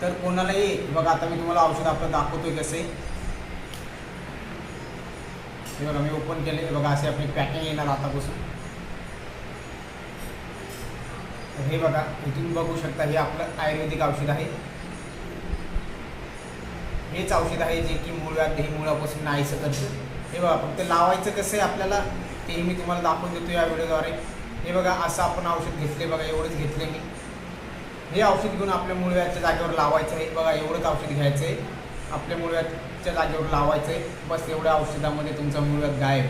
तर कोणालाही बघा, आता मी तुम्हाला औषध आपलं दाखवतोय कसे. हे बघा मी ओपन केले, बघा असे आपली पॅकिंग येणार आतापासून. हे बघा इथून बघू शकता, हे आपलं आयुर्वेदिक औषध आहे. हेच औषध आहे जे की मूळव्याध हे मुळापासून नाहीसं करतं. हे बघा फक्त लावायचं कसं आहे आपल्याला तेही मी तुम्हाला दाखवून देतो या व्हिडिओद्वारे. हे बघा असं आपण औषध घेतले, बघा एवढंच घेतले मी. हे औषध घेऊन आपल्या मूळव्याधच्या जागेवर लावायचं आहे. बघा एवढंच औषध घ्यायचं आहे, आपल्या मूळव्याधच्या जागेवर लावायचं आहे. बस एवढ्या औषधामध्ये तुमचा मूळव्याध गायब.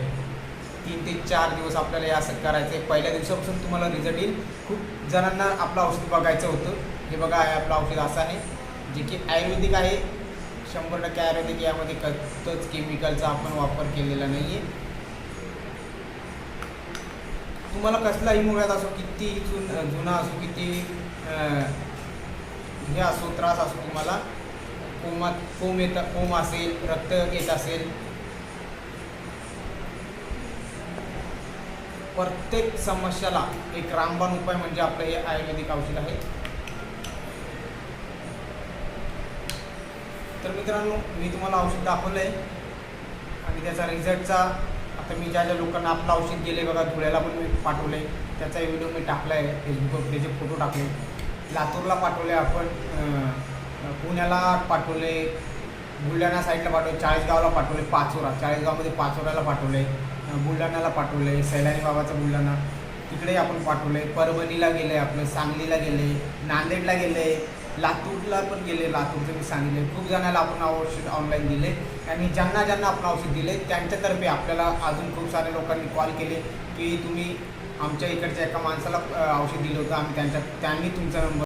3 ते 4 दिवस आपल्याला हे असं करायचं आहे. पहिल्या दिवसापासून तुम्हाला रिझल्ट येईल. खूप जणांना आपलं औषध बघायचं होतं. हे बघा हे आपलं औषध असं आहे जे की आयुर्वेदिक आहे, 100% आयुर्वेदिक. यामध्ये कसंच केमिकलचा आपण वापर केलेला नाही आहे. तुम्हाला कसलाही मूळव्याध असो, किती जुना असो, किती हे असो, त्रास असो, तुम्हाला कोम असेल, रक्त येत असेल, प्रत्येक समस्याला एक रामबाण उपाय म्हणजे आपलं हे आयुर्वेदिक औषध आहे. तर मित्रांनो, मी तुम्हाला औषध दाखवलं आहे आणि त्याचा रिझल्टचा आता मी ज्या लोकांना आपलं औषध गेले बघा, धुळ्याला पण मी पाठवलं आहे, त्याचा व्हिडिओ मी टाकला आहे फेसबुकवर, त्याचे फोटो टाकले. लातूरला पाठवले आपण, पुण्याला पाठवले, बुलढाणा साईडला पाठवले, चाळीसगावला पाठवले, चाळीसगावमध्ये पाचोऱ्याला पाठवले, बुलढाण्याला पाठवले, सैलानी बाबाचा बुलढाणा तिकडे आपण पाठवले, परभणीला गेले, आपलं सांगलीला गेले, नांदेडला गेले, लातूरला पण गेले. लातूरचं मी सांगितले. खूप जणांना आपण औषध ऑनलाईन दिले आणि ज्यांना आपण औषध दिले त्यांच्यातर्फे आपल्याला अजून खूप साऱ्या लोकांनी कॉल केले की तुम्ही आमच्या इकडच्या एका माणसाला औषध दिलं होतं, त्यांनी तुमचा नंबर